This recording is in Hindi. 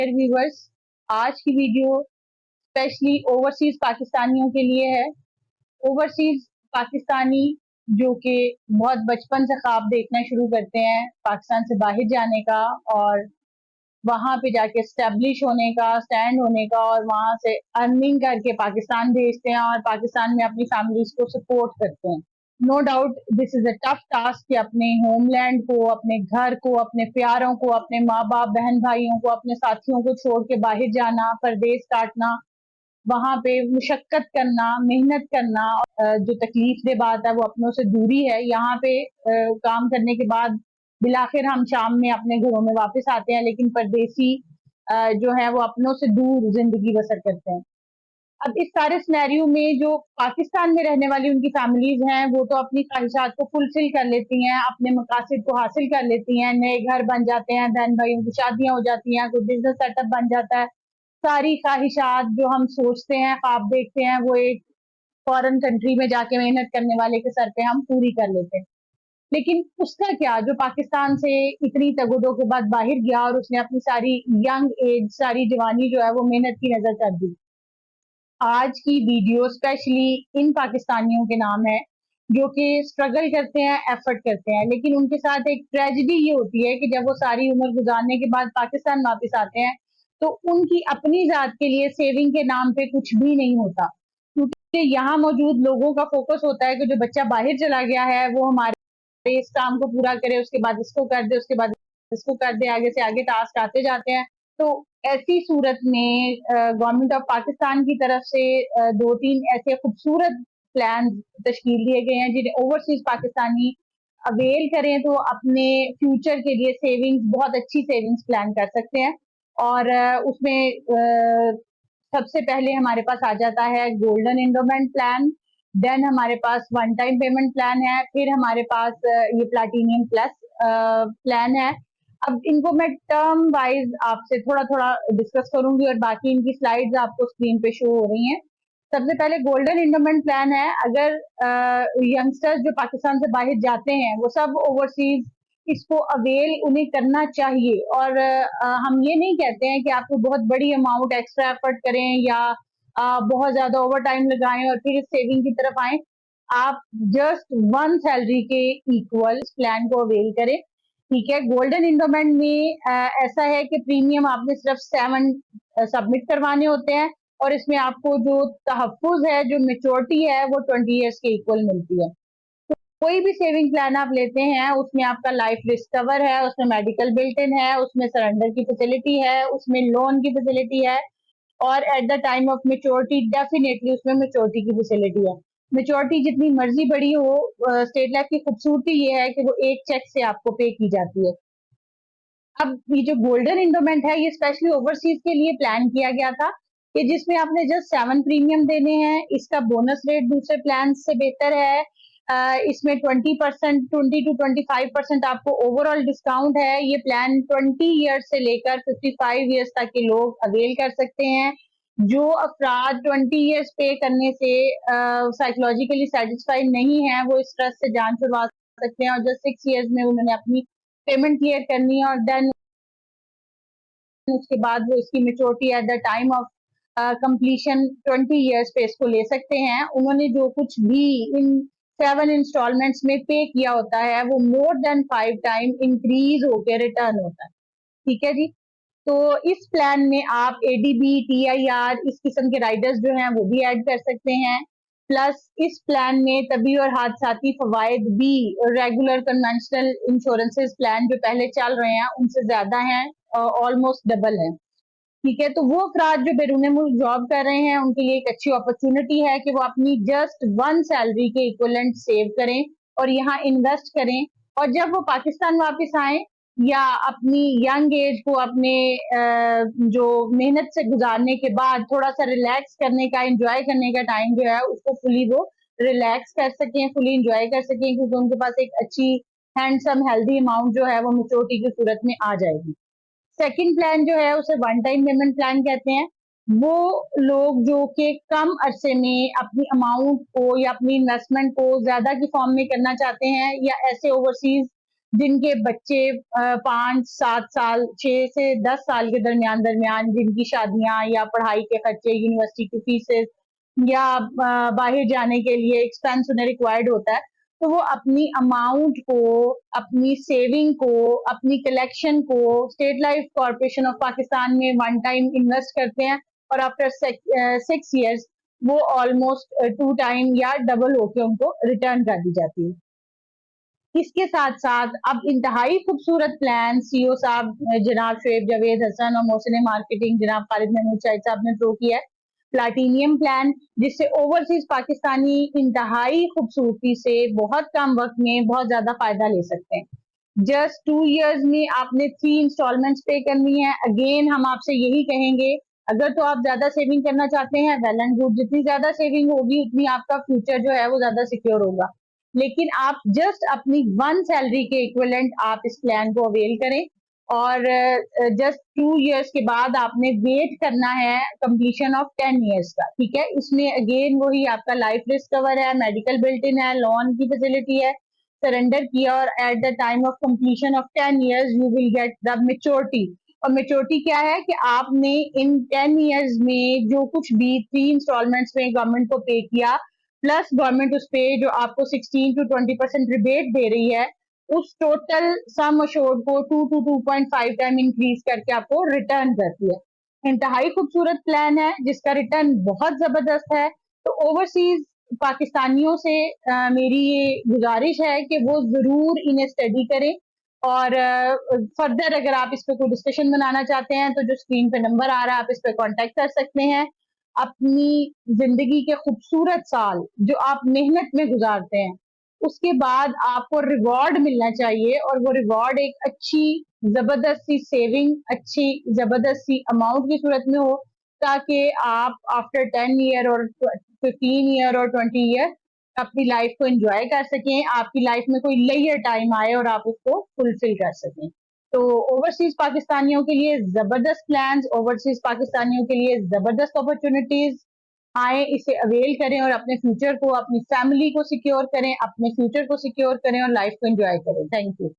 व्यूवर्स, आज की वीडियो स्पेशली ओवरसीज पाकिस्तानियों के लिए है। ओवरसीज पाकिस्तानी जो कि बहुत बचपन से ख्वाब देखना शुरू करते हैं पाकिस्तान से बाहर जाने का और वहां पे जाके स्टेब्लिश होने का, स्टैंड होने का और वहां से अर्निंग करके पाकिस्तान भेजते हैं और पाकिस्तान में अपनी फैमिलीज को सपोर्ट करते हैं। No doubt this is a tough task कि अपने होमलैंड को, अपने घर को, अपने प्यारों को, अपने माँ बाप, बहन भाइयों को, अपने साथियों को छोड़ के बाहर जाना, परदेश काटना, वहां पे मुशक्कत करना, मेहनत करना। जो तकलीफ दे बात है वो अपनों से दूरी है। यहाँ पे काम करने के बाद बिलाखिर हम शाम में अपने घरों में वापस आते हैं, लेकिन परदेसी जो है वो अपनों से दूर जिंदगी बसर करते हैं। अब इस सारे सिनेरियो में जो पाकिस्तान में रहने वाली उनकी फैमिलीज हैं वो तो अपनी ख्वाहिशात को फुलफिल कर लेती हैं, अपने मकासद को हासिल कर लेती हैं, नए घर बन जाते हैं, बहन भाइयों की शादियां हो जाती हैं, कोई बिजनेस सेटअप बन जाता है। सारी ख्वाहिशात जो हम सोचते हैं, ख्वाब देखते हैं, वो एक फॉरेन कंट्री में जाके मेहनत करने वाले के सर पे हम पूरी कर लेते हैं। लेकिन उसका क्या जो पाकिस्तान से इतनी तगदो के बाद बाहर गया और उसने अपनी सारी यंग एज, सारी जवानी जो है वो मेहनत की नजर कर दी। आज की वीडियो स्पेशली इन पाकिस्तानियों के नाम है जो कि स्ट्रगल करते हैं, एफर्ट करते हैं, लेकिन उनके साथ एक ट्रेजेडी ये होती है कि जब वो सारी उम्र गुजारने के बाद पाकिस्तान वापस आते हैं तो उनकी अपनी जात के लिए सेविंग के नाम पे कुछ भी नहीं होता, क्योंकि यहाँ मौजूद लोगों का फोकस होता है कि जो बच्चा बाहर चला गया है वो हमारे इस काम को पूरा करे, उसके बाद इसको कर दे, उसके बाद इसको कर दे, आगे से आगे टास्क आते जाते हैं। तो ऐसी सूरत में गवर्नमेंट ऑफ पाकिस्तान की तरफ से दो तीन ऐसे खूबसूरत प्लान तश्कील दिए गए हैं जिन्हें ओवरसीज पाकिस्तानी अवेल करें तो अपने फ्यूचर के लिए सेविंग्स, बहुत अच्छी सेविंग्स प्लान कर सकते हैं। और उसमें सबसे पहले हमारे पास आ जाता है गोल्डन एंडोमेंट प्लान, देन हमारे पास वन टाइम पेमेंट प्लान है, फिर हमारे पास ये प्लाटीनियम प्लस प्लान है। अब इनको मैं टर्म वाइज आपसे थोड़ा थोड़ा डिस्कस करूंगी और बाकी इनकी स्लाइड्स आपको स्क्रीन पे शो हो रही हैं। सबसे पहले गोल्डन एंडोमेंट प्लान है। अगर यंगस्टर्स जो पाकिस्तान से बाहर जाते हैं वो सब ओवरसीज इसको अवेल उन्हें करना चाहिए। और हम ये नहीं कहते हैं कि आपको बहुत बड़ी अमाउंट एक्स्ट्रा एफर्ट करें या बहुत ज्यादा ओवर टाइम लगाएं और फिर इस सेविंग की तरफ आए। आप जस्ट वन सैलरी के इक्वल इस प्लान को अवेल करें। ठीक है, गोल्डन इंडोमेंट में ऐसा है कि प्रीमियम आपने सिर्फ 7 सबमिट करवाने होते हैं और इसमें आपको जो तहफ्फुज है, जो मेच्योरिटी है, वो 20 ईयर्स के इक्वल मिलती है। कोई भी सेविंग प्लान आप लेते हैं उसमें आपका लाइफ रिस्क कवर है, उसमें मेडिकल बिल्ट इन है, उसमें सरेंडर की फैसिलिटी है, उसमें लोन की फैसिलिटी है और at the time of maturity definitely उसमें मेच्योरिटी की फैसिलिटी है। मेच्योरिटी जितनी मर्जी बड़ी हो, स्टेट लाइफ की खूबसूरती ये है कि वो एक चेक से आपको पे की जाती है। अब ये जो गोल्डन इंडोमेंट है ये स्पेशली ओवरसीज के लिए प्लान किया गया था कि जिसमें आपने जस्ट 7 प्रीमियम देने हैं। इसका बोनस रेट दूसरे प्लान से बेहतर है। इसमें 20%, 20 to 25% आपको ओवरऑल डिस्काउंट है। ये प्लान 20 ईयर्स से लेकर 55 ईयर्स तक के लोग अवेल कर सकते हैं। जो अफराद 20 ईयर्स पे करने से साइकोलॉजिकली सेटिस्फाइड नहीं है वो इस ट्रस्ट से जान छुड़वा सकते हैं और जस्ट 6 ईयर्स में उन्होंने अपनी पेमेंट क्लियर करनी है और देन उसके बाद वो इसकी maturity at the time of completion 20 years पे इसको ले सकते हैं। उन्होंने जो कुछ भी इन 7 इंस्टॉलमेंट्स में पे किया होता है वो मोर देन 5 टाइम इंक्रीज होकर रिटर्न होता है। ठीक है जी। तो इस प्लान में आप एडीबी, टीआईआर, इस किस्म के राइडर्स जो हैं वो भी ऐड कर सकते हैं। प्लस इस प्लान में तबी और हादसाती फवायद भी रेगुलर कन्वेंशनल इंश्योरेंसेस प्लान जो पहले चल रहे हैं उनसे ज्यादा हैं, ऑलमोस्ट डबल है। ठीक है, तो वो अफराद जो बैरून मुल्क जॉब कर रहे हैं उनके लिए एक अच्छी अपॉर्चुनिटी है कि वो अपनी जस्ट वन सैलरी के इक्वलेंट सेव करें और यहाँ इन्वेस्ट करें और जब वो पाकिस्तान वापस आए या अपनी यंग एज को अपने जो मेहनत से गुजारने के बाद थोड़ा सा रिलैक्स करने का, एंजॉय करने का टाइम जो है उसको फुली वो रिलैक्स कर सकें, फुली एंजॉय कर सकें, क्योंकि उनके पास एक अच्छी हैंडसम हेल्दी अमाउंट जो है वो मेच्योरिटी की सूरत में आ जाएगी। सेकंड प्लान जो है उसे वन टाइम पेमेंट प्लान कहते हैं। वो लोग जो कि कम अरसे में अपनी अमाउंट को या अपनी इन्वेस्टमेंट को ज्यादा की फॉर्म में करना चाहते हैं या ऐसे ओवरसीज जिनके बच्चे 5-7 साल 6 से 10 साल के दरमियान दरमियान जिनकी शादियां या पढ़ाई के खर्चे, यूनिवर्सिटी की फीसेस या बाहर जाने के लिए एक्सपेंस उन्हें रिक्वायर्ड होता है, तो वो अपनी अमाउंट को, अपनी सेविंग को, अपनी कलेक्शन को state life corporation of Pakistan में वन टाइम इन्वेस्ट करते हैं और आफ्टर 6 years वो ऑलमोस्ट 2 टाइम या डबल होके उनको रिटर्न कर दी जाती है। इसके साथ साथ अब इंतहाई खूबसूरत प्लान सीईओ साहब जनाब शुएब जावेद हसन और मोहसिन मार्केटिंग जनाब खालिद महमूद शाहिद साहब ने थ्रो किया है, प्लाटीनियम प्लान, जिससे ओवरसीज पाकिस्तानी इंतहाई खूबसूरती से बहुत कम वक्त में बहुत ज्यादा फायदा ले सकते हैं। जस्ट 2 years में आपने 3 इंस्टॉलमेंट्स पे करनी है। अगेन हम आपसे यही कहेंगे, अगर तो आप ज्यादा सेविंग करना चाहते हैं वेल एंड गुड, जितनी ज्यादा सेविंग होगी उतनी आपका फ्यूचर जो है वो ज्यादा सिक्योर होगा, लेकिन आप जस्ट अपनी 1 सैलरी के इक्विवेलेंट आप इस प्लान को अवेल करें और जस्ट 2 years के बाद आपने वेट करना है कंप्लीशन ऑफ 10 years का। ठीक है, इसमें अगेन वही आपका लाइफ रिस्क कवर है, मेडिकल बिल्ट इन है, लोन की फैसिलिटी है, सरेंडर किया और at the time of completion of 10 years you will get the maturity. और मेच्योरिटी क्या है कि आपने इन 10 years में जो कुछ भी 3 इंस्टॉलमेंट्स में गवर्नमेंट को पे किया, प्लस गवर्नमेंट उस पे जो आपको 16 to 20% रिबेट दे रही है, उस टोटल सम अश्योर्ड को 2 to 2.5 टाइम इंक्रीज करके आपको रिटर्न करती है। इंतहाई खूबसूरत प्लान है जिसका रिटर्न बहुत जबरदस्त है। तो ओवरसीज पाकिस्तानियों से मेरी ये गुजारिश है कि वो जरूर इन्हें स्टडी करें और फर्दर अगर आप इस पे कोई डिस्कशन बनाना चाहते हैं तो जो स्क्रीन पे नंबर आ रहा है आप इस पे कांटेक्ट कर सकते हैं। अपनी जिंदगी के खूबसूरत साल जो आप मेहनत में गुजारते हैं, उसके बाद आपको रिवॉर्ड मिलना चाहिए और वो रिवॉर्ड एक अच्छी जबरदस्त सी सेविंग, अच्छी जबरदस्त सी अमाउंट की सूरत में हो, ताकि आप आफ्टर 10 year और 15 year और 20 year अपनी लाइफ को एंजॉय कर सकें, आपकी लाइफ में कोई लेयर टाइम आए और आप उसको फुलफिल कर सकें। तो ओवरसीज पाकिस्तानियों के लिए जबरदस्त प्लान्स, ओवरसीज पाकिस्तानियों के लिए जबरदस्त अपॉर्चुनिटीज, आए इसे अवेल करें और अपने फ्यूचर को, अपनी फैमिली को सिक्योर करें, अपने फ्यूचर को सिक्योर करें और लाइफ को एंजॉय करें। Thank you.